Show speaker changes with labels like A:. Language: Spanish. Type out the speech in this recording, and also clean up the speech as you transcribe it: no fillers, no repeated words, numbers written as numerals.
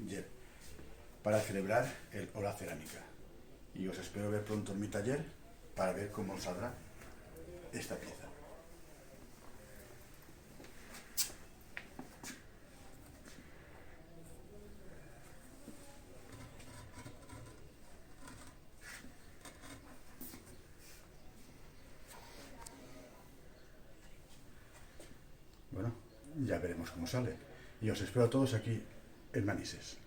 A: Singer para celebrar el Hora Cerámica. Y os espero ver pronto en mi taller para ver cómo saldrá esta pieza. Bueno, ya veremos cómo sale. Y os espero a todos aquí en Manises.